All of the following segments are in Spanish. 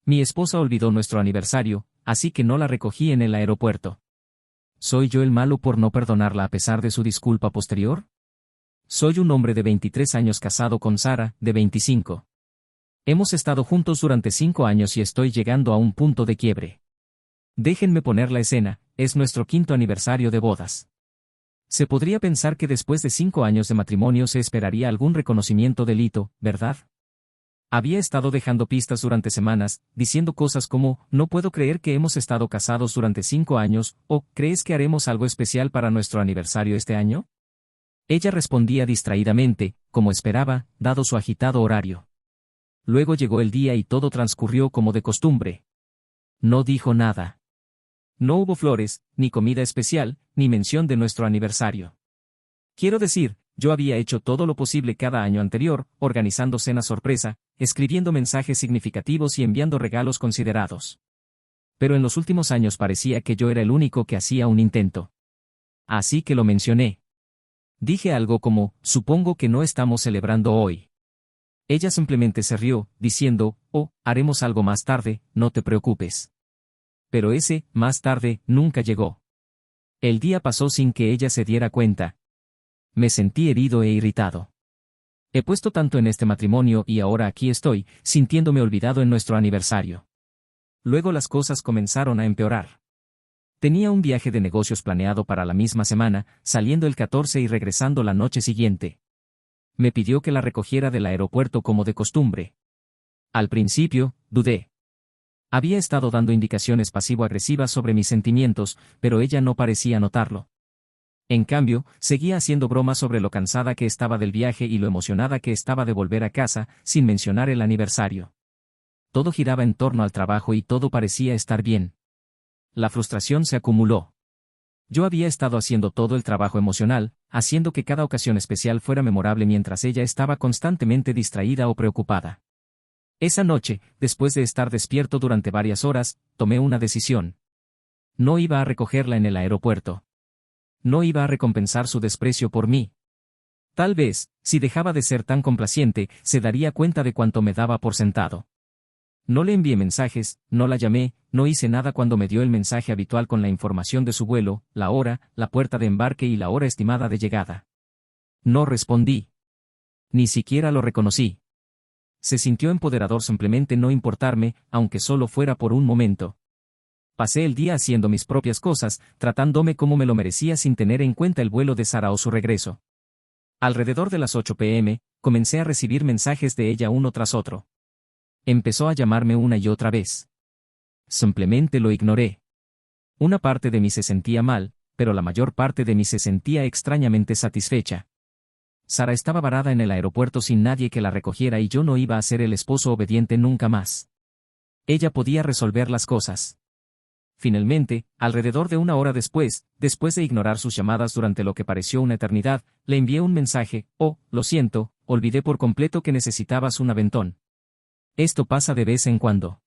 Mi esposa olvidó nuestro aniversario, así que no la recogí en el aeropuerto. ¿Soy yo el malo por no perdonarla a pesar de su disculpa posterior? Soy un hombre de 23 años casado con Sara, de 25. Hemos estado juntos durante 5 años y estoy llegando a un punto de quiebre. Déjenme poner la escena, es nuestro 5º aniversario de bodas. Se podría pensar que después de 5 años de matrimonio se esperaría algún reconocimiento del hito, ¿verdad? Había estado dejando pistas durante semanas, diciendo cosas como, no puedo creer que hemos estado casados durante 5 años, o, ¿crees que haremos algo especial para nuestro aniversario este año? Ella respondía distraídamente, como esperaba, dado su agitado horario. Luego llegó el día y todo transcurrió como de costumbre. No dijo nada. No hubo flores, ni comida especial, ni mención de nuestro aniversario. Quiero decir, yo había hecho todo lo posible cada año anterior, organizando cenas sorpresa, escribiendo mensajes significativos y enviando regalos considerados. Pero en los últimos años parecía que yo era el único que hacía un intento. Así que lo mencioné. Dije algo como, supongo que no estamos celebrando hoy. Ella simplemente se rió, diciendo, oh, haremos algo más tarde, no te preocupes. Pero ese, más tarde, nunca llegó. El día pasó sin que ella se diera cuenta. Me sentí herido e irritado. He puesto tanto en este matrimonio y ahora aquí estoy, sintiéndome olvidado en nuestro aniversario. Luego las cosas comenzaron a empeorar. Tenía un viaje de negocios planeado para la misma semana, saliendo el 14 y regresando la noche siguiente. Me pidió que la recogiera del aeropuerto como de costumbre. Al principio, dudé. Había estado dando indicaciones pasivo-agresivas sobre mis sentimientos, pero ella no parecía notarlo. En cambio, seguía haciendo bromas sobre lo cansada que estaba del viaje y lo emocionada que estaba de volver a casa, sin mencionar el aniversario. Todo giraba en torno al trabajo y todo parecía estar bien. La frustración se acumuló. Yo había estado haciendo todo el trabajo emocional, haciendo que cada ocasión especial fuera memorable mientras ella estaba constantemente distraída o preocupada. Esa noche, después de estar despierto durante varias horas, tomé una decisión. No iba a recogerla en el aeropuerto. No iba a recompensar su desprecio por mí. Tal vez, si dejaba de ser tan complaciente, se daría cuenta de cuánto me daba por sentado. No le envié mensajes, no la llamé, no hice nada cuando me dio el mensaje habitual con la información de su vuelo, la hora, la puerta de embarque y la hora estimada de llegada. No respondí. Ni siquiera lo reconocí. Se sintió empoderador simplemente no importarme, aunque solo fuera por un momento. Pasé el día haciendo mis propias cosas, tratándome como me lo merecía sin tener en cuenta el vuelo de Sara o su regreso. Alrededor de las 8 p.m., comencé a recibir mensajes de ella uno tras otro. Empezó a llamarme una y otra vez. Simplemente lo ignoré. Una parte de mí se sentía mal, pero la mayor parte de mí se sentía extrañamente satisfecha. Sara estaba varada en el aeropuerto sin nadie que la recogiera y yo no iba a ser el esposo obediente nunca más. Ella podía resolver las cosas. Finalmente, alrededor de 1 hora después de ignorar sus llamadas durante lo que pareció una eternidad, le envié un mensaje, oh, lo siento, olvidé por completo que necesitabas un aventón. Esto pasa de vez en cuando.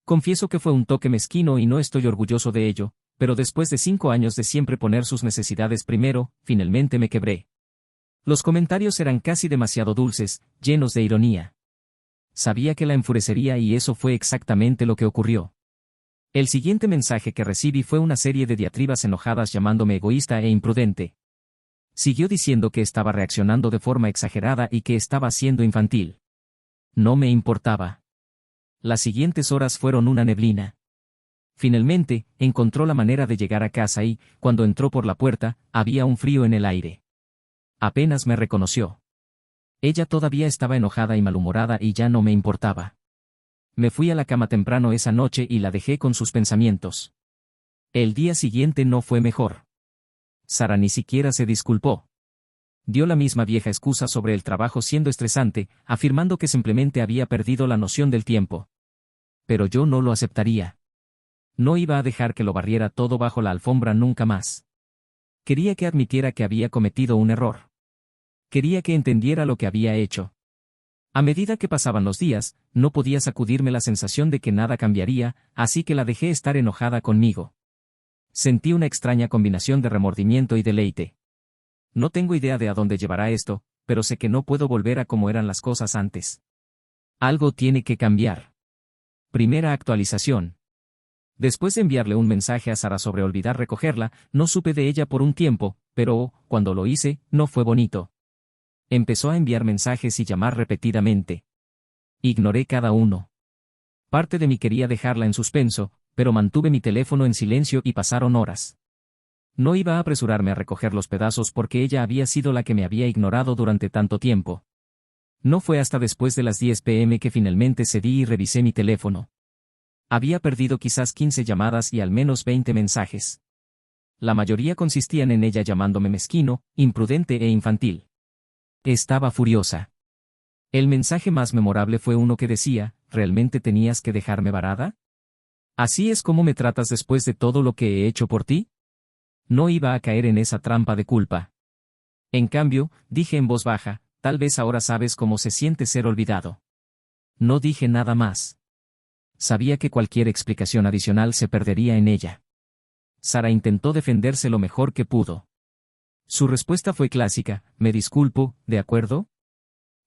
Confieso que fue un toque mezquino y no estoy orgulloso de ello, pero después de 5 años de siempre poner sus necesidades primero, finalmente me quebré. Los comentarios eran casi demasiado dulces, llenos de ironía. Sabía que la enfurecería y eso fue exactamente lo que ocurrió. El siguiente mensaje que recibí fue una serie de diatribas enojadas llamándome egoísta e imprudente. Siguió diciendo que estaba reaccionando de forma exagerada y que estaba siendo infantil. No me importaba. Las siguientes horas fueron una neblina. Finalmente, encontró la manera de llegar a casa y, cuando entró por la puerta, había un frío en el aire. Apenas me reconoció. Ella todavía estaba enojada y malhumorada y ya no me importaba. Me fui a la cama temprano esa noche y la dejé con sus pensamientos. El día siguiente no fue mejor. Sara ni siquiera se disculpó. Dio la misma vieja excusa sobre el trabajo siendo estresante, afirmando que simplemente había perdido la noción del tiempo. Pero yo no lo aceptaría. No iba a dejar que lo barriera todo bajo la alfombra nunca más. Quería que admitiera que había cometido un error. Quería que entendiera lo que había hecho. A medida que pasaban los días, no podía sacudirme la sensación de que nada cambiaría, así que la dejé estar enojada conmigo. Sentí una extraña combinación de remordimiento y deleite. No tengo idea de a dónde llevará esto, pero sé que no puedo volver a como eran las cosas antes. Algo tiene que cambiar. Primera actualización. Después de enviarle un mensaje a Sara sobre olvidar recogerla, no supe de ella por un tiempo, pero, cuando lo hice, no fue bonito. Empezó a enviar mensajes y llamar repetidamente. Ignoré cada uno. Parte de mí quería dejarla en suspenso, pero mantuve mi teléfono en silencio y pasaron horas. No iba a apresurarme a recoger los pedazos porque ella había sido la que me había ignorado durante tanto tiempo. No fue hasta después de las 10 p.m. que finalmente cedí y revisé mi teléfono. Había perdido quizás 15 llamadas y al menos 20 mensajes. La mayoría consistían en ella llamándome mezquino, imprudente e infantil. Estaba furiosa. El mensaje más memorable fue uno que decía, ¿realmente tenías que dejarme varada? ¿Así es como me tratas después de todo lo que he hecho por ti? No iba a caer en esa trampa de culpa. En cambio, dije en voz baja, tal vez ahora sabes cómo se siente ser olvidado. No dije nada más. Sabía que cualquier explicación adicional se perdería en ella. Sara intentó defenderse lo mejor que pudo. Su respuesta fue clásica, me disculpo, ¿de acuerdo?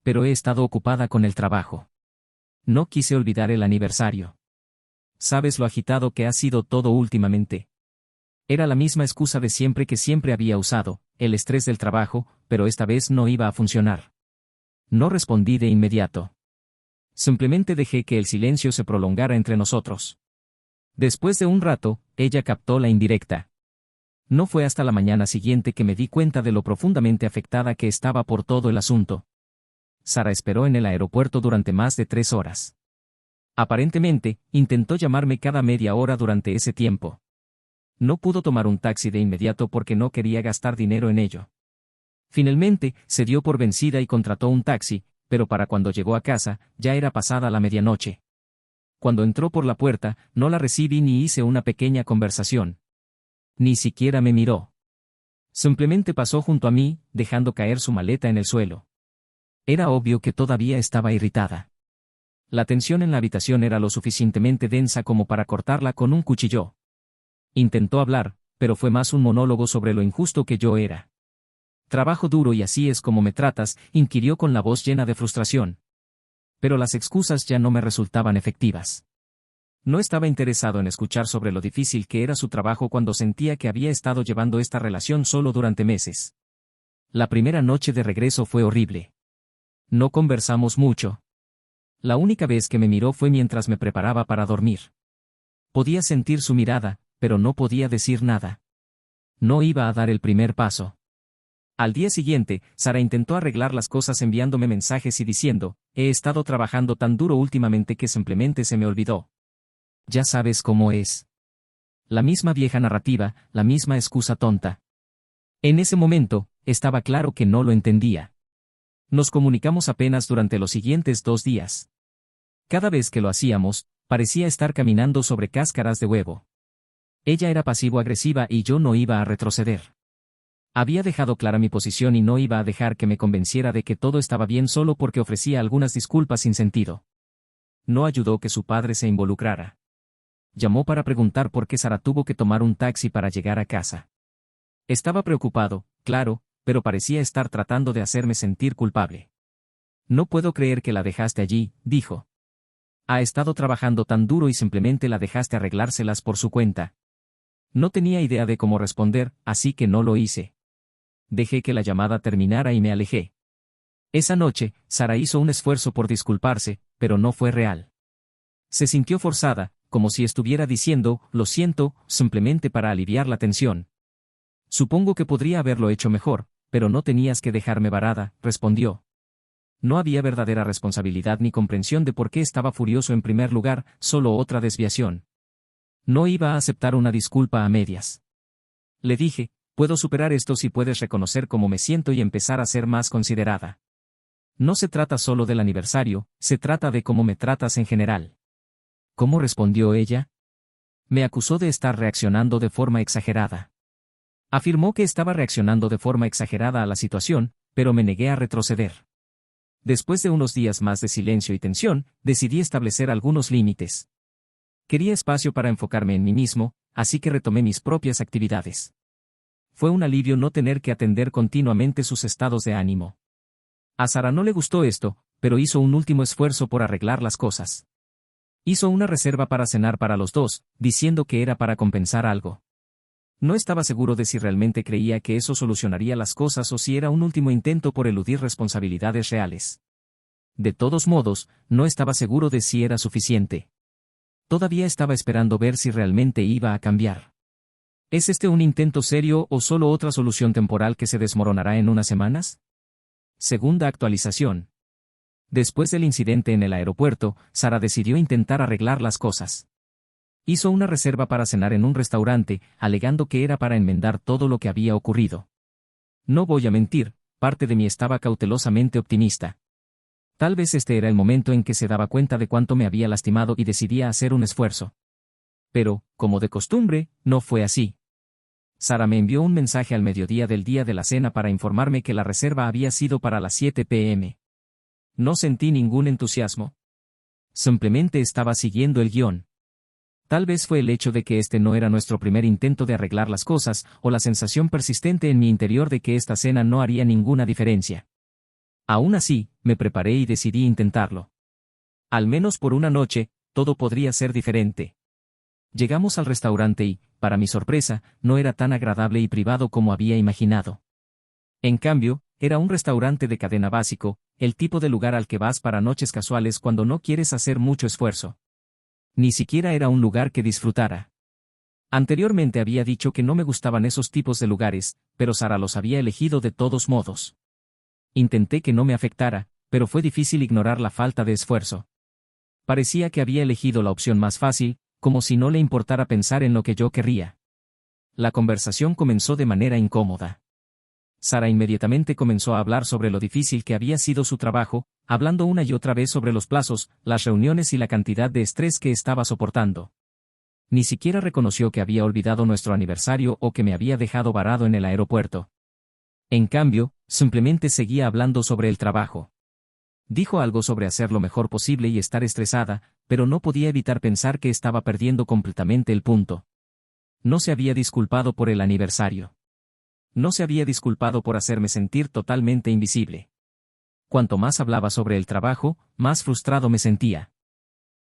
Pero he estado ocupada con el trabajo. No quise olvidar el aniversario. Sabes lo agitado que ha sido todo últimamente. Era la misma excusa de siempre que siempre había usado, el estrés del trabajo, pero esta vez no iba a funcionar. No respondí de inmediato. Simplemente dejé que el silencio se prolongara entre nosotros. Después de un rato, ella captó la indirecta. No fue hasta la mañana siguiente que me di cuenta de lo profundamente afectada que estaba por todo el asunto. Sara esperó en el aeropuerto durante más de 3 horas. Aparentemente, intentó llamarme cada media hora durante ese tiempo. No pudo tomar un taxi de inmediato porque no quería gastar dinero en ello. Finalmente, se dio por vencida y contrató un taxi, pero para cuando llegó a casa, ya era pasada la medianoche. Cuando entró por la puerta, no la recibí ni hice una pequeña conversación. Ni siquiera me miró. Simplemente pasó junto a mí, dejando caer su maleta en el suelo. Era obvio que todavía estaba irritada. La tensión en la habitación era lo suficientemente densa como para cortarla con un cuchillo. Intentó hablar, pero fue más un monólogo sobre lo injusto que yo era. Trabajo duro y así es como me tratas, inquirió con la voz llena de frustración. Pero las excusas ya no me resultaban efectivas. No estaba interesado en escuchar sobre lo difícil que era su trabajo cuando sentía que había estado llevando esta relación solo durante meses. La primera noche de regreso fue horrible. No conversamos mucho. La única vez que me miró fue mientras me preparaba para dormir. Podía sentir su mirada, pero no podía decir nada. No iba a dar el primer paso. Al día siguiente, Sara intentó arreglar las cosas enviándome mensajes y diciendo, he estado trabajando tan duro últimamente que simplemente se me olvidó. Ya sabes cómo es. La misma vieja narrativa, la misma excusa tonta. En ese momento, estaba claro que no lo entendía. Nos comunicamos apenas durante los siguientes 2 días. Cada vez que lo hacíamos, parecía estar caminando sobre cáscaras de huevo. Ella era pasivo-agresiva y yo no iba a retroceder. Había dejado clara mi posición y no iba a dejar que me convenciera de que todo estaba bien solo porque ofrecía algunas disculpas sin sentido. No ayudó que su padre se involucrara. Llamó para preguntar por qué Sara tuvo que tomar un taxi para llegar a casa. Estaba preocupado, claro, pero parecía estar tratando de hacerme sentir culpable. No puedo creer que la dejaste allí, dijo. Ha estado trabajando tan duro y simplemente la dejaste arreglárselas por su cuenta. No tenía idea de cómo responder, así que no lo hice. Dejé que la llamada terminara y me alejé. Esa noche, Sara hizo un esfuerzo por disculparse, pero no fue real. Se sintió forzada, como si estuviera diciendo, lo siento, simplemente para aliviar la tensión. Supongo que podría haberlo hecho mejor, pero no tenías que dejarme varada, respondió. No había verdadera responsabilidad ni comprensión de por qué estaba furioso en primer lugar, solo otra desviación. No iba a aceptar una disculpa a medias. Le dije, puedo superar esto si puedes reconocer cómo me siento y empezar a ser más considerada. No se trata solo del aniversario, se trata de cómo me tratas en general. ¿Cómo respondió ella? Me acusó de estar reaccionando de forma exagerada. Afirmó que estaba reaccionando de forma exagerada a la situación, pero me negué a retroceder. Después de unos días más de silencio y tensión, decidí establecer algunos límites. Quería espacio para enfocarme en mí mismo, así que retomé mis propias actividades. Fue un alivio no tener que atender continuamente sus estados de ánimo. A Sara no le gustó esto, pero hizo un último esfuerzo por arreglar las cosas. Hizo una reserva para cenar para los dos, diciendo que era para compensar algo. No estaba seguro de si realmente creía que eso solucionaría las cosas o si era un último intento por eludir responsabilidades reales. De todos modos, no estaba seguro de si era suficiente. Todavía estaba esperando ver si realmente iba a cambiar. ¿Es este un intento serio o solo otra solución temporal que se desmoronará en unas semanas? Segunda actualización. Después del incidente en el aeropuerto, Sara decidió intentar arreglar las cosas. Hizo una reserva para cenar en un restaurante, alegando que era para enmendar todo lo que había ocurrido. No voy a mentir, parte de mí estaba cautelosamente optimista. Tal vez este era el momento en que se daba cuenta de cuánto me había lastimado y decidía hacer un esfuerzo. Pero, como de costumbre, no fue así. Sara me envió un mensaje al mediodía del día de la cena para informarme que la reserva había sido para las 7 p.m. No sentí ningún entusiasmo. Simplemente estaba siguiendo el guión. Tal vez fue el hecho de que este no era nuestro primer intento de arreglar las cosas, o la sensación persistente en mi interior de que esta cena no haría ninguna diferencia. Aún así, me preparé y decidí intentarlo. Al menos por una noche, todo podría ser diferente. Llegamos al restaurante y, para mi sorpresa, no era tan agradable y privado como había imaginado. En cambio, era un restaurante de cadena básico, el tipo de lugar al que vas para noches casuales cuando no quieres hacer mucho esfuerzo. Ni siquiera era un lugar que disfrutara. Anteriormente había dicho que no me gustaban esos tipos de lugares, pero Sara los había elegido de todos modos. Intenté que no me afectara, pero fue difícil ignorar la falta de esfuerzo. Parecía que había elegido la opción más fácil, como si no le importara pensar en lo que yo querría. La conversación comenzó de manera incómoda. Sara inmediatamente comenzó a hablar sobre lo difícil que había sido su trabajo, hablando una y otra vez sobre los plazos, las reuniones y la cantidad de estrés que estaba soportando. Ni siquiera reconoció que había olvidado nuestro aniversario o que me había dejado varado en el aeropuerto. En cambio, simplemente seguía hablando sobre el trabajo. Dijo algo sobre hacer lo mejor posible y estar estresada, pero no podía evitar pensar que estaba perdiendo completamente el punto. No se había disculpado por el aniversario. No se había disculpado por hacerme sentir totalmente invisible. Cuanto más hablaba sobre el trabajo, más frustrado me sentía.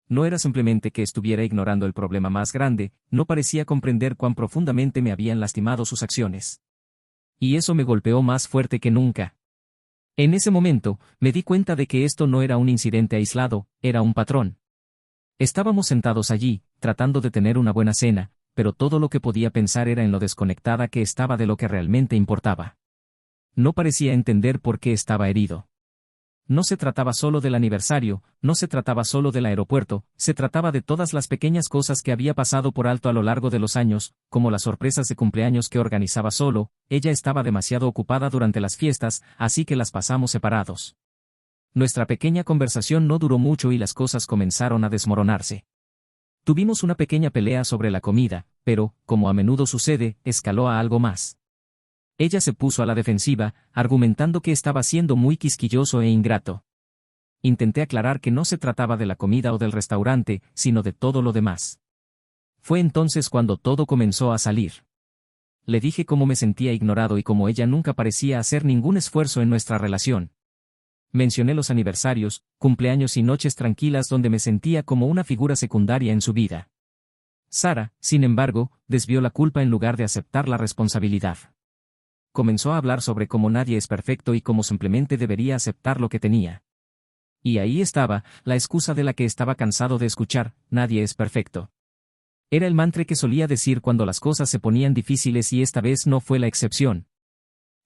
No era simplemente que estuviera ignorando el problema más grande, no parecía comprender cuán profundamente me habían lastimado sus acciones. Y eso me golpeó más fuerte que nunca. En ese momento, me di cuenta de que esto no era un incidente aislado, era un patrón. Estábamos sentados allí, tratando de tener una buena cena, pero todo lo que podía pensar era en lo desconectada que estaba de lo que realmente importaba. No parecía entender por qué estaba herido. No se trataba solo del aniversario, no se trataba solo del aeropuerto, se trataba de todas las pequeñas cosas que había pasado por alto a lo largo de los años, como las sorpresas de cumpleaños que organizaba solo. Ella estaba demasiado ocupada durante las fiestas, así que las pasamos separados. Nuestra pequeña conversación no duró mucho y las cosas comenzaron a desmoronarse. Tuvimos una pequeña pelea sobre la comida, pero, como a menudo sucede, escaló a algo más. Ella se puso a la defensiva, argumentando que estaba siendo muy quisquilloso e ingrato. Intenté aclarar que no se trataba de la comida o del restaurante, sino de todo lo demás. Fue entonces cuando todo comenzó a salir. Le dije cómo me sentía ignorado y cómo ella nunca parecía hacer ningún esfuerzo en nuestra relación. Mencioné los aniversarios, cumpleaños y noches tranquilas donde me sentía como una figura secundaria en su vida. Sara, sin embargo, desvió la culpa en lugar de aceptar la responsabilidad. Comenzó a hablar sobre cómo nadie es perfecto y cómo simplemente debería aceptar lo que tenía. Y ahí estaba, la excusa de la que estaba cansado de escuchar: nadie es perfecto. Era el mantra que solía decir cuando las cosas se ponían difíciles y esta vez no fue la excepción.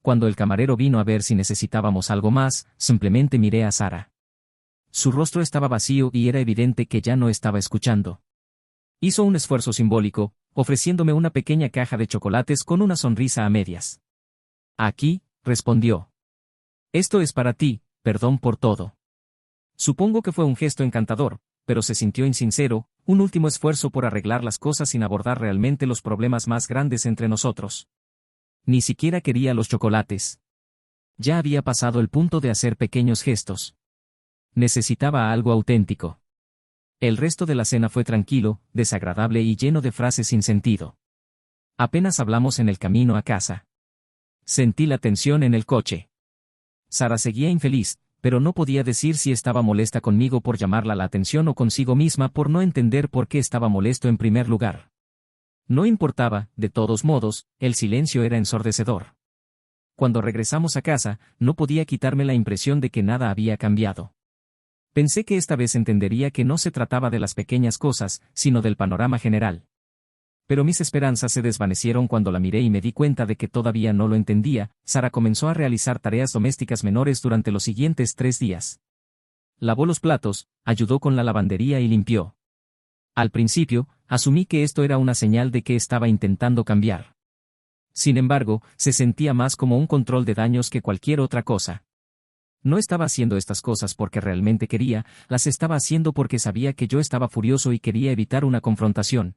Cuando el camarero vino a ver si necesitábamos algo más, simplemente miré a Sara. Su rostro estaba vacío y era evidente que ya no estaba escuchando. Hizo un esfuerzo simbólico, ofreciéndome una pequeña caja de chocolates con una sonrisa a medias. Aquí, respondió. Esto es para ti, perdón por todo. Supongo que fue un gesto encantador, pero se sintió insincero, un último esfuerzo por arreglar las cosas sin abordar realmente los problemas más grandes entre nosotros. Ni siquiera quería los chocolates. Ya había pasado el punto de hacer pequeños gestos. Necesitaba algo auténtico. El resto de la cena fue tranquilo, desagradable y lleno de frases sin sentido. Apenas hablamos en el camino a casa. Sentí la tensión en el coche. Sara seguía infeliz, pero no podía decir si estaba molesta conmigo por llamarla la atención o consigo misma por no entender por qué estaba molesto en primer lugar. No importaba, de todos modos, el silencio era ensordecedor. Cuando regresamos a casa, no podía quitarme la impresión de que nada había cambiado. Pensé que esta vez entendería que no se trataba de las pequeñas cosas, sino del panorama general. Pero mis esperanzas se desvanecieron cuando la miré y me di cuenta de que todavía no lo entendía. Sara comenzó a realizar tareas domésticas menores durante los siguientes 3 días. Lavó los platos, ayudó con la lavandería y limpió. Al principio, asumí que esto era una señal de que estaba intentando cambiar. Sin embargo, se sentía más como un control de daños que cualquier otra cosa. No estaba haciendo estas cosas porque realmente quería, las estaba haciendo porque sabía que yo estaba furioso y quería evitar una confrontación.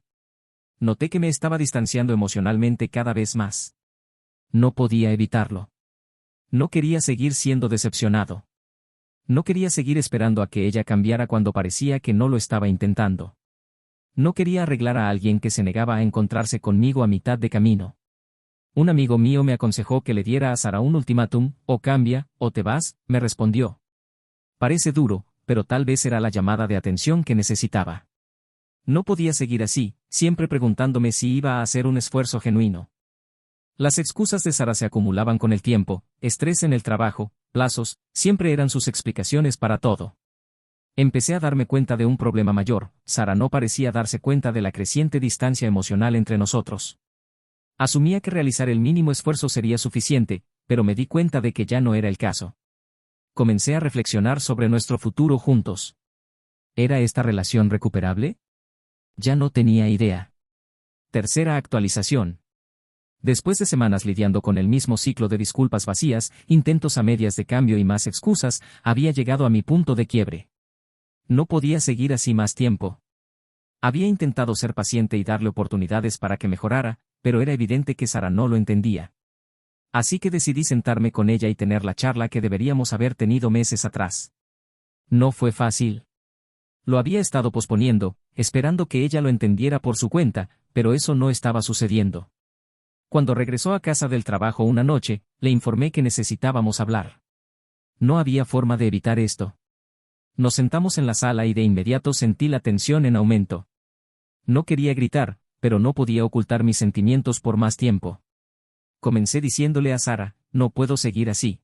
Noté que me estaba distanciando emocionalmente cada vez más. No podía evitarlo. No quería seguir siendo decepcionado. No quería seguir esperando a que ella cambiara cuando parecía que no lo estaba intentando. No quería arreglar a alguien que se negaba a encontrarse conmigo a mitad de camino. Un amigo mío me aconsejó que le diera a Sara un ultimátum: o cambia, o te vas, me respondió. Parece duro, pero tal vez era la llamada de atención que necesitaba. No podía seguir así, siempre preguntándome si iba a hacer un esfuerzo genuino. Las excusas de Sara se acumulaban con el tiempo: estrés en el trabajo, plazos, siempre eran sus explicaciones para todo. Empecé a darme cuenta de un problema mayor: Sara no parecía darse cuenta de la creciente distancia emocional entre nosotros. Asumía que realizar el mínimo esfuerzo sería suficiente, pero me di cuenta de que ya no era el caso. Comencé a reflexionar sobre nuestro futuro juntos. ¿Era esta relación recuperable? Ya no tenía idea. Tercera actualización. Después de semanas lidiando con el mismo ciclo de disculpas vacías, intentos a medias de cambio y más excusas, había llegado a mi punto de quiebre. No podía seguir así más tiempo. Había intentado ser paciente y darle oportunidades para que mejorara, pero era evidente que Sara no lo entendía. Así que decidí sentarme con ella y tener la charla que deberíamos haber tenido meses atrás. No fue fácil. Lo había estado posponiendo, esperando que ella lo entendiera por su cuenta, pero eso no estaba sucediendo. Cuando regresó a casa del trabajo una noche, le informé que necesitábamos hablar. No había forma de evitar esto. Nos sentamos en la sala y de inmediato sentí la tensión en aumento. No quería gritar, pero no podía ocultar mis sentimientos por más tiempo. Comencé diciéndole a Sara: no puedo seguir así.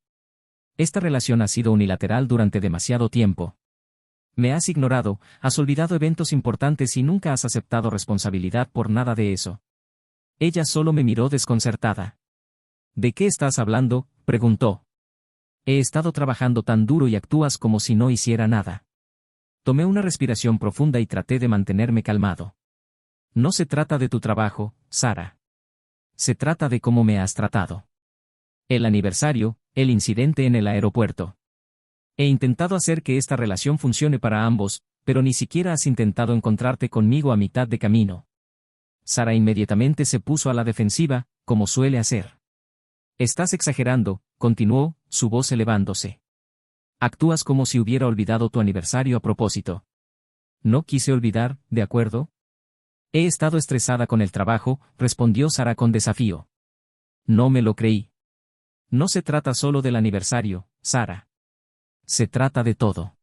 Esta relación ha sido unilateral durante demasiado tiempo. Me has ignorado, has olvidado eventos importantes y nunca has aceptado responsabilidad por nada de eso. Ella solo me miró desconcertada. ¿De qué estás hablando?, preguntó. He estado trabajando tan duro y actúas como si no hiciera nada. Tomé una respiración profunda y traté de mantenerme calmado. No se trata de tu trabajo, Sara. Se trata de cómo me has tratado. El aniversario, el incidente en el aeropuerto. He intentado hacer que esta relación funcione para ambos, pero ni siquiera has intentado encontrarte conmigo a mitad de camino. Sara inmediatamente se puso a la defensiva, como suele hacer. Estás exagerando, continuó, su voz elevándose. Actúas como si hubiera olvidado tu aniversario a propósito. No quise olvidar, ¿de acuerdo? He estado estresada con el trabajo, respondió Sara con desafío. No me lo creí. No se trata solo del aniversario, Sara. Se trata de todo.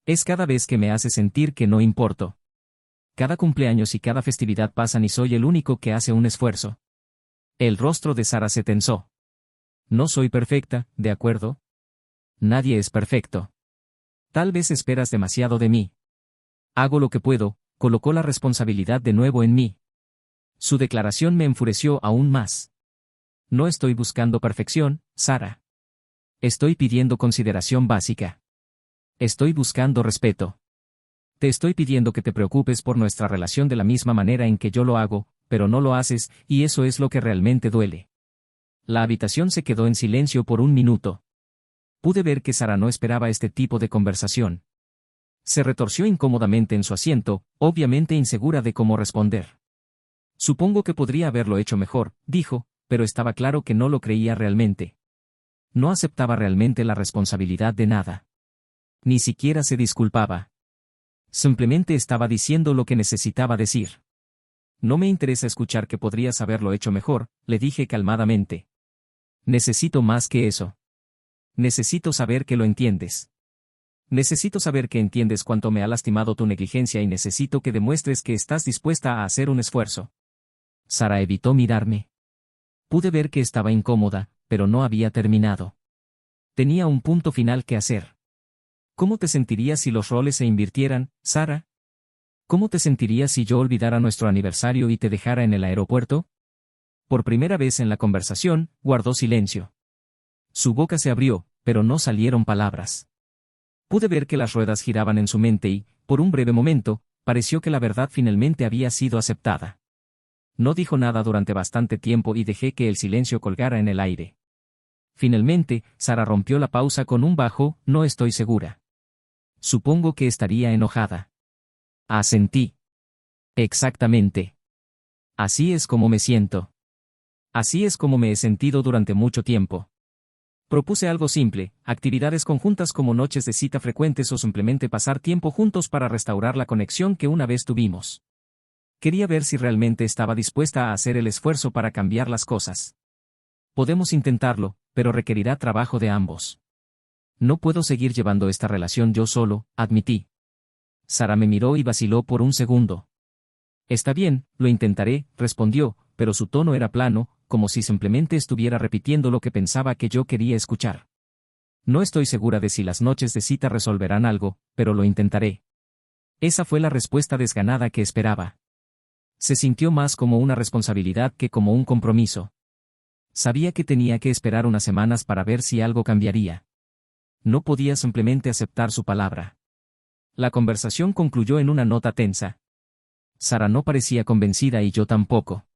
Es cada vez que me hace sentir que no importo. Cada cumpleaños y cada festividad pasan y soy el único que hace un esfuerzo. El rostro de Sara se tensó. No soy perfecta, ¿de acuerdo? Nadie es perfecto. Tal vez esperas demasiado de mí. Hago lo que puedo, colocó la responsabilidad de nuevo en mí. Su declaración me enfureció aún más. No estoy buscando perfección, Sara. Estoy pidiendo consideración básica. Estoy buscando respeto. Te estoy pidiendo que te preocupes por nuestra relación de la misma manera en que yo lo hago, pero no lo haces, y eso es lo que realmente duele. La habitación se quedó en silencio por un minuto. Pude ver que Sara no esperaba este tipo de conversación. Se retorció incómodamente en su asiento, obviamente insegura de cómo responder. Supongo que podría haberlo hecho mejor, dijo, pero estaba claro que no lo creía realmente. No aceptaba realmente la responsabilidad de nada. Ni siquiera se disculpaba. Simplemente estaba diciendo lo que necesitaba decir. No me interesa escuchar que podrías haberlo hecho mejor, le dije calmadamente. Necesito más que eso. Necesito saber que lo entiendes. Necesito saber que entiendes cuánto me ha lastimado tu negligencia y necesito que demuestres que estás dispuesta a hacer un esfuerzo. Sara evitó mirarme. Pude ver que estaba incómoda, pero no había terminado. Tenía un punto final que hacer. ¿Cómo te sentirías si los roles se invirtieran, Sara? ¿Cómo te sentirías si yo olvidara nuestro aniversario y te dejara en el aeropuerto? Por primera vez en la conversación, guardó silencio. Su boca se abrió, pero no salieron palabras. Pude ver que las ruedas giraban en su mente y, por un breve momento, pareció que la verdad finalmente había sido aceptada. No dijo nada durante bastante tiempo y dejé que el silencio colgara en el aire. Finalmente, Sara rompió la pausa con un bajo, no estoy segura. Supongo que estaría enojada. Asentí. Exactamente. Así es como me siento. Así es como me he sentido durante mucho tiempo. Propuse algo simple, actividades conjuntas como noches de cita frecuentes o simplemente pasar tiempo juntos para restaurar la conexión que una vez tuvimos. Quería ver si realmente estaba dispuesta a hacer el esfuerzo para cambiar las cosas. Podemos intentarlo, pero requerirá trabajo de ambos. No puedo seguir llevando esta relación yo solo, admití. Sara me miró y vaciló por un segundo. Está bien, lo intentaré, respondió, pero su tono era plano, como si simplemente estuviera repitiendo lo que pensaba que yo quería escuchar. No estoy segura de si las noches de cita resolverán algo, pero lo intentaré. Esa fue la respuesta desganada que esperaba. Se sintió más como una responsabilidad que como un compromiso. Sabía que tenía que esperar unas semanas para ver si algo cambiaría. No podía simplemente aceptar su palabra. La conversación concluyó en una nota tensa. Sara no parecía convencida y yo tampoco.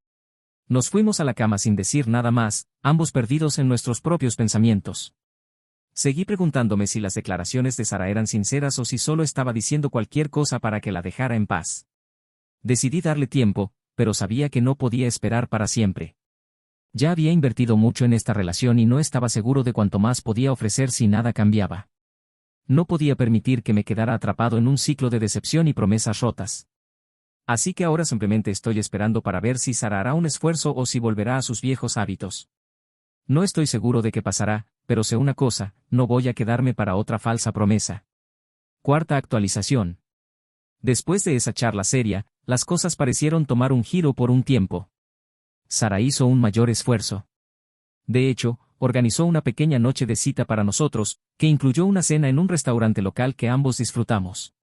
Nos fuimos a la cama sin decir nada más, ambos perdidos en nuestros propios pensamientos. Seguí preguntándome si las declaraciones de Sara eran sinceras o si solo estaba diciendo cualquier cosa para que la dejara en paz. Decidí darle tiempo, pero sabía que no podía esperar para siempre. Ya había invertido mucho en esta relación y no estaba seguro de cuánto más podía ofrecer si nada cambiaba. No podía permitir que me quedara atrapado en un ciclo de decepción y promesas rotas. Así que ahora simplemente estoy esperando para ver si Sara hará un esfuerzo o si volverá a sus viejos hábitos. No estoy seguro de qué pasará, pero sé una cosa, no voy a quedarme para otra falsa promesa. Cuarta actualización. Después de esa charla seria, las cosas parecieron tomar un giro por un tiempo. Sara hizo un mayor esfuerzo. De hecho, organizó una pequeña noche de cita para nosotros, que incluyó una cena en un restaurante local que ambos disfrutamos.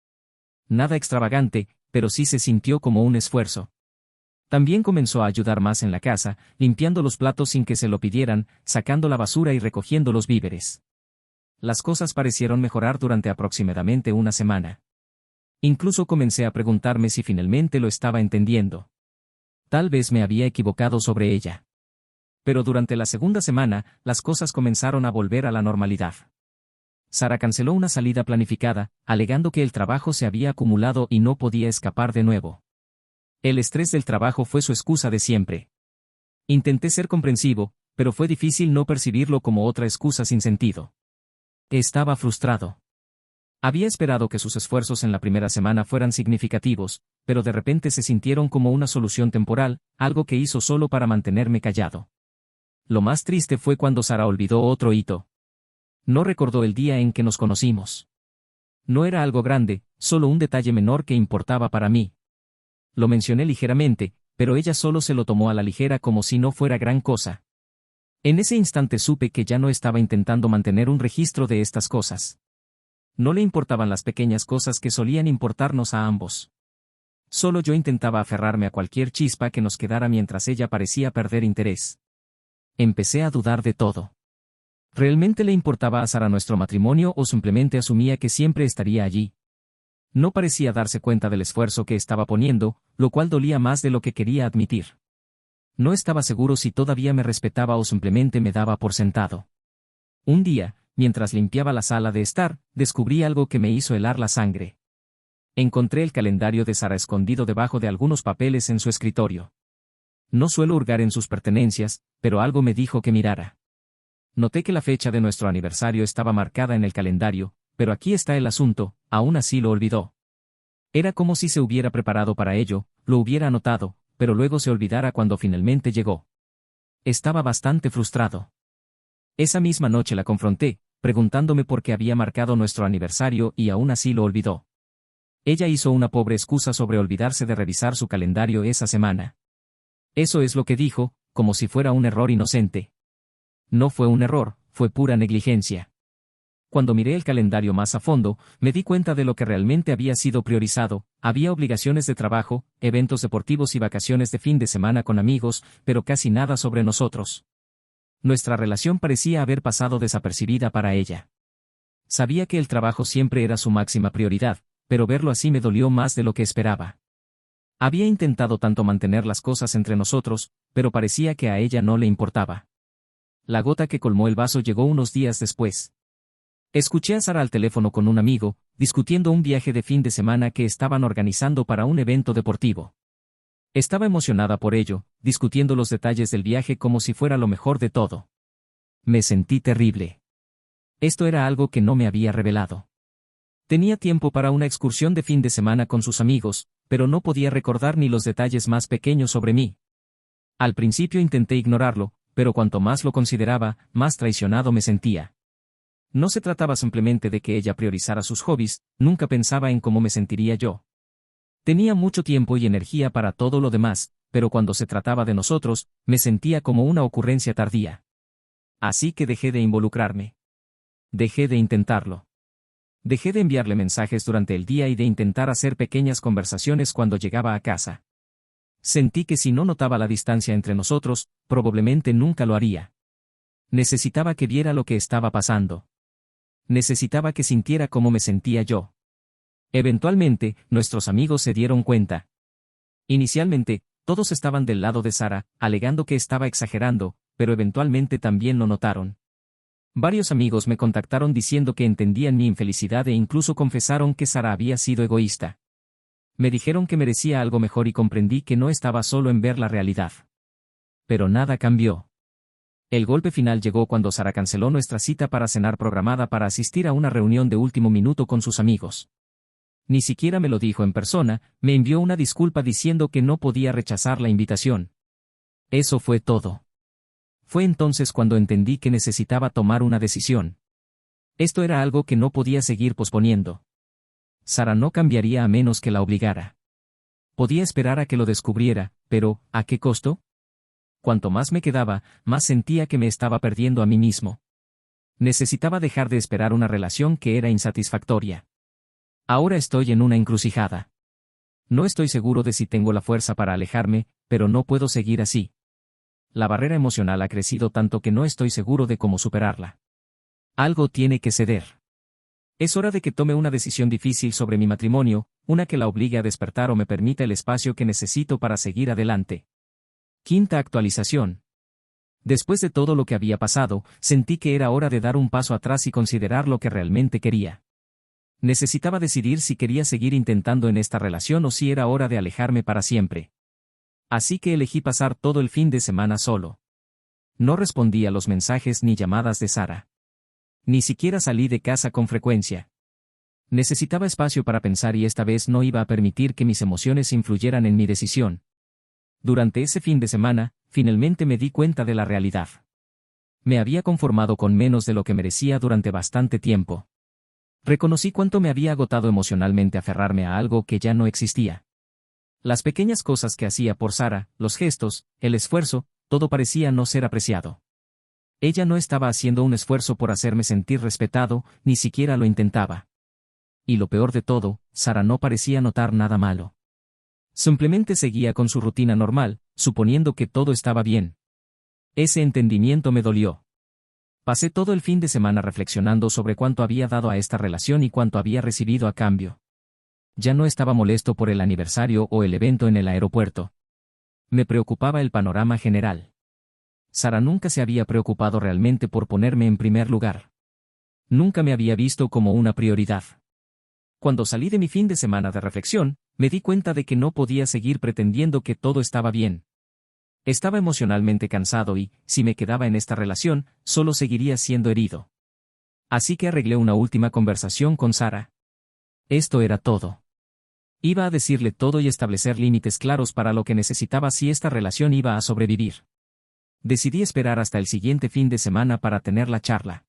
Nada extravagante, pero sí se sintió como un esfuerzo. También comenzó a ayudar más en la casa, limpiando los platos sin que se lo pidieran, sacando la basura y recogiendo los víveres. Las cosas parecieron mejorar durante aproximadamente una semana. Incluso comencé a preguntarme si finalmente lo estaba entendiendo. Tal vez me había equivocado sobre ella. Pero durante la segunda semana, las cosas comenzaron a volver a la normalidad. Sara canceló una salida planificada, alegando que el trabajo se había acumulado y no podía escapar de nuevo. El estrés del trabajo fue su excusa de siempre. Intenté ser comprensivo, pero fue difícil no percibirlo como otra excusa sin sentido. Estaba frustrado. Había esperado que sus esfuerzos en la primera semana fueran significativos, pero de repente se sintieron como una solución temporal, algo que hizo solo para mantenerme callado. Lo más triste fue cuando Sara olvidó otro hito. No recordó el día en que nos conocimos. No era algo grande, solo un detalle menor que importaba para mí. Lo mencioné ligeramente, pero ella solo se lo tomó a la ligera como si no fuera gran cosa. En ese instante supe que ya no estaba intentando mantener un registro de estas cosas. No le importaban las pequeñas cosas que solían importarnos a ambos. Solo yo intentaba aferrarme a cualquier chispa que nos quedara mientras ella parecía perder interés. Empecé a dudar de todo. ¿Realmente le importaba a Sara nuestro matrimonio o simplemente asumía que siempre estaría allí? No parecía darse cuenta del esfuerzo que estaba poniendo, lo cual dolía más de lo que quería admitir. No estaba seguro si todavía me respetaba o simplemente me daba por sentado. Un día, mientras limpiaba la sala de estar, descubrí algo que me hizo helar la sangre. Encontré el calendario de Sara escondido debajo de algunos papeles en su escritorio. No suelo hurgar en sus pertenencias, pero algo me dijo que mirara. Noté que la fecha de nuestro aniversario estaba marcada en el calendario, pero aquí está el asunto, aún así lo olvidó. Era como si se hubiera preparado para ello, lo hubiera anotado, pero luego se olvidara cuando finalmente llegó. Estaba bastante frustrado. Esa misma noche la confronté, preguntándome por qué había marcado nuestro aniversario y aún así lo olvidó. Ella hizo una pobre excusa sobre olvidarse de revisar su calendario esa semana. Eso es lo que dijo, como si fuera un error inocente. No fue un error, fue pura negligencia. Cuando miré el calendario más a fondo, me di cuenta de lo que realmente había sido priorizado. Había obligaciones de trabajo, eventos deportivos y vacaciones de fin de semana con amigos, pero casi nada sobre nosotros. Nuestra relación parecía haber pasado desapercibida para ella. Sabía que el trabajo siempre era su máxima prioridad, pero verlo así me dolió más de lo que esperaba. Había intentado tanto mantener las cosas entre nosotros, pero parecía que a ella no le importaba. La gota que colmó el vaso llegó unos días después. Escuché a Sara al teléfono con un amigo, discutiendo un viaje de fin de semana que estaban organizando para un evento deportivo. Estaba emocionada por ello, discutiendo los detalles del viaje como si fuera lo mejor de todo. Me sentí terrible. Esto era algo que no me había revelado. Tenía tiempo para una excursión de fin de semana con sus amigos, pero no podía recordar ni los detalles más pequeños sobre mí. Al principio intenté ignorarlo, pero cuanto más lo consideraba, más traicionado me sentía. No se trataba simplemente de que ella priorizara sus hobbies, nunca pensaba en cómo me sentiría yo. Tenía mucho tiempo y energía para todo lo demás, pero cuando se trataba de nosotros, me sentía como una ocurrencia tardía. Así que dejé de involucrarme. Dejé de intentarlo. Dejé de enviarle mensajes durante el día y de intentar hacer pequeñas conversaciones cuando llegaba a casa. Sentí que si no notaba la distancia entre nosotros, probablemente nunca lo haría. Necesitaba que viera lo que estaba pasando. Necesitaba que sintiera cómo me sentía yo. Eventualmente, nuestros amigos se dieron cuenta. Inicialmente, todos estaban del lado de Sara, alegando que estaba exagerando, pero eventualmente también lo notaron. Varios amigos me contactaron diciendo que entendían mi infelicidad e incluso confesaron que Sara había sido egoísta. Me dijeron que merecía algo mejor y comprendí que no estaba solo en ver la realidad. Pero nada cambió. El golpe final llegó cuando Sara canceló nuestra cita para cenar programada para asistir a una reunión de último minuto con sus amigos. Ni siquiera me lo dijo en persona, me envió una disculpa diciendo que no podía rechazar la invitación. Eso fue todo. Fue entonces cuando entendí que necesitaba tomar una decisión. Esto era algo que no podía seguir posponiendo. Sara no cambiaría a menos que la obligara. Podía esperar a que lo descubriera, pero, ¿a qué costo? Cuanto más me quedaba, más sentía que me estaba perdiendo a mí mismo. Necesitaba dejar de esperar una relación que era insatisfactoria. Ahora estoy en una encrucijada. No estoy seguro de si tengo la fuerza para alejarme, pero no puedo seguir así. La barrera emocional ha crecido tanto que no estoy seguro de cómo superarla. Algo tiene que ceder. Es hora de que tome una decisión difícil sobre mi matrimonio, una que la obligue a despertar o me permita el espacio que necesito para seguir adelante. Quinta actualización. Después de todo lo que había pasado, sentí que era hora de dar un paso atrás y considerar lo que realmente quería. Necesitaba decidir si quería seguir intentando en esta relación o si era hora de alejarme para siempre. Así que elegí pasar todo el fin de semana solo. No respondí a los mensajes ni llamadas de Sara. Ni siquiera salí de casa con frecuencia. Necesitaba espacio para pensar y esta vez no iba a permitir que mis emociones influyeran en mi decisión. Durante ese fin de semana, finalmente me di cuenta de la realidad. Me había conformado con menos de lo que merecía durante bastante tiempo. Reconocí cuánto me había agotado emocionalmente aferrarme a algo que ya no existía. Las pequeñas cosas que hacía por Sara, los gestos, el esfuerzo, todo parecía no ser apreciado. Ella no estaba haciendo un esfuerzo por hacerme sentir respetado, ni siquiera lo intentaba. Y lo peor de todo, Sara no parecía notar nada malo. Simplemente seguía con su rutina normal, suponiendo que todo estaba bien. Ese entendimiento me dolió. Pasé todo el fin de semana reflexionando sobre cuánto había dado a esta relación y cuánto había recibido a cambio. Ya no estaba molesto por el aniversario o el evento en el aeropuerto. Me preocupaba el panorama general. Sara nunca se había preocupado realmente por ponerme en primer lugar. Nunca me había visto como una prioridad. Cuando salí de mi fin de semana de reflexión, me di cuenta de que no podía seguir pretendiendo que todo estaba bien. Estaba emocionalmente cansado y, si me quedaba en esta relación, solo seguiría siendo herido. Así que arreglé una última conversación con Sara. Esto era todo. Iba a decirle todo y establecer límites claros para lo que necesitaba si esta relación iba a sobrevivir. Decidí esperar hasta el siguiente fin de semana para tener la charla.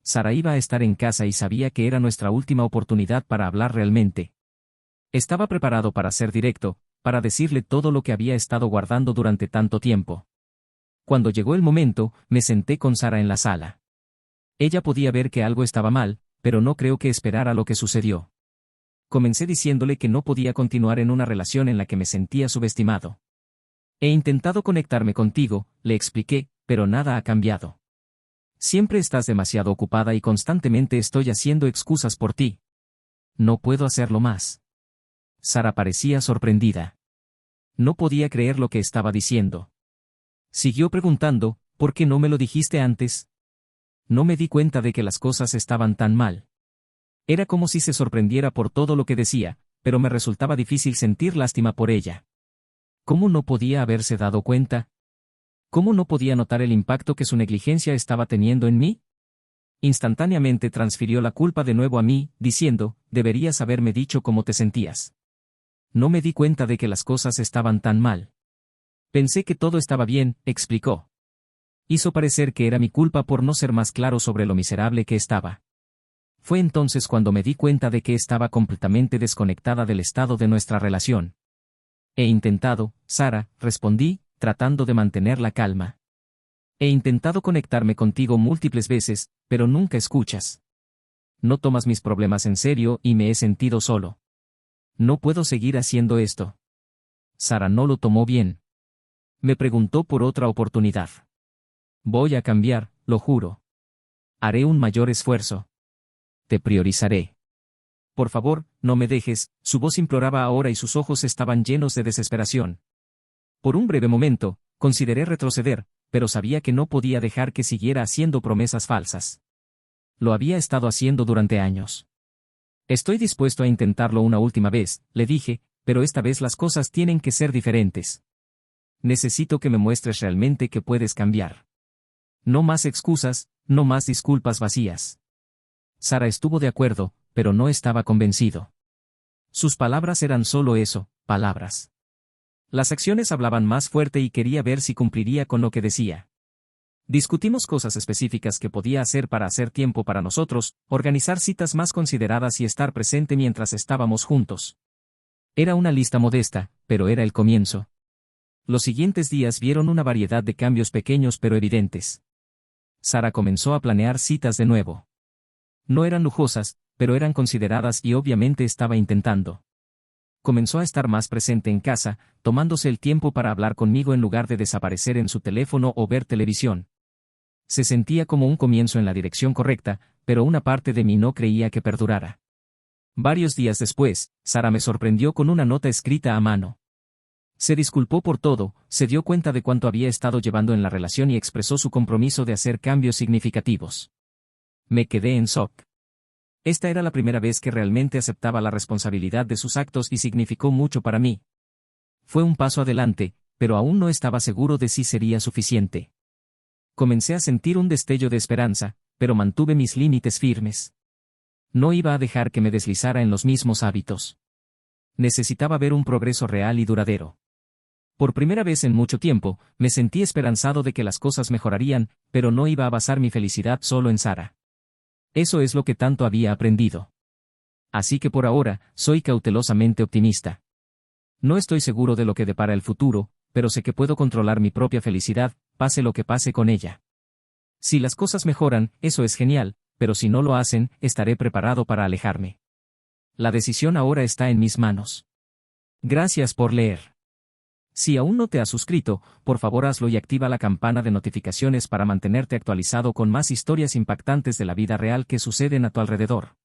Sara iba a estar en casa y sabía que era nuestra última oportunidad para hablar realmente. Estaba preparado para ser directo, para decirle todo lo que había estado guardando durante tanto tiempo. Cuando llegó el momento, me senté con Sara en la sala. Ella podía ver que algo estaba mal, pero no creo que esperara lo que sucedió. Comencé diciéndole que no podía continuar en una relación en la que me sentía subestimado. He intentado conectarme contigo, le expliqué, pero nada ha cambiado. Siempre estás demasiado ocupada y constantemente estoy haciendo excusas por ti. No puedo hacerlo más. Sara parecía sorprendida. No podía creer lo que estaba diciendo. Siguió preguntando, ¿por qué no me lo dijiste antes? No me di cuenta de que las cosas estaban tan mal. Era como si se sorprendiera por todo lo que decía, pero me resultaba difícil sentir lástima por ella. ¿Cómo no podía haberse dado cuenta? ¿Cómo no podía notar el impacto que su negligencia estaba teniendo en mí? Instantáneamente transfirió la culpa de nuevo a mí, diciendo, deberías haberme dicho cómo te sentías. No me di cuenta de que las cosas estaban tan mal. Pensé que todo estaba bien, explicó. Hizo parecer que era mi culpa por no ser más claro sobre lo miserable que estaba. Fue entonces cuando me di cuenta de que estaba completamente desconectada del estado de nuestra relación. He intentado, Sara, respondí, tratando de mantener la calma. He intentado conectarme contigo múltiples veces, pero nunca escuchas. No tomas mis problemas en serio y me he sentido solo. No puedo seguir haciendo esto. Sara no lo tomó bien. Me preguntó por otra oportunidad. Voy a cambiar, lo juro. Haré un mayor esfuerzo. Te priorizaré. Por favor, no me dejes, su voz imploraba ahora y sus ojos estaban llenos de desesperación. Por un breve momento, consideré retroceder, pero sabía que no podía dejar que siguiera haciendo promesas falsas. Lo había estado haciendo durante años. Estoy dispuesto a intentarlo una última vez, le dije, pero esta vez las cosas tienen que ser diferentes. Necesito que me muestres realmente que puedes cambiar. No más excusas, no más disculpas vacías. Sara estuvo de acuerdo, pero no estaba convencido. Sus palabras eran solo eso, palabras. Las acciones hablaban más fuerte y quería ver si cumpliría con lo que decía. Discutimos cosas específicas que podía hacer para hacer tiempo para nosotros, organizar citas más consideradas y estar presente mientras estábamos juntos. Era una lista modesta, pero era el comienzo. Los siguientes días vieron una variedad de cambios pequeños pero evidentes. Sara comenzó a planear citas de nuevo. No eran lujosas, pero eran consideradas y obviamente estaba intentando. Comenzó a estar más presente en casa, tomándose el tiempo para hablar conmigo en lugar de desaparecer en su teléfono o ver televisión. Se sentía como un comienzo en la dirección correcta, pero una parte de mí no creía que perdurara. Varios días después, Sara me sorprendió con una nota escrita a mano. Se disculpó por todo, se dio cuenta de cuánto había estado llevando en la relación y expresó su compromiso de hacer cambios significativos. Me quedé en shock. Esta era la primera vez que realmente aceptaba la responsabilidad de sus actos y significó mucho para mí. Fue un paso adelante, pero aún no estaba seguro de si sería suficiente. Comencé a sentir un destello de esperanza, pero mantuve mis límites firmes. No iba a dejar que me deslizara en los mismos hábitos. Necesitaba ver un progreso real y duradero. Por primera vez en mucho tiempo, me sentí esperanzado de que las cosas mejorarían, pero no iba a basar mi felicidad solo en Sara. Eso es lo que tanto había aprendido. Así que por ahora, soy cautelosamente optimista. No estoy seguro de lo que depara el futuro, pero sé que puedo controlar mi propia felicidad, pase lo que pase con ella. Si las cosas mejoran, eso es genial, pero si no lo hacen, estaré preparado para alejarme. La decisión ahora está en mis manos. Gracias por leer. Si aún no te has suscrito, por favor hazlo y activa la campana de notificaciones para mantenerte actualizado con más historias impactantes de la vida real que suceden a tu alrededor.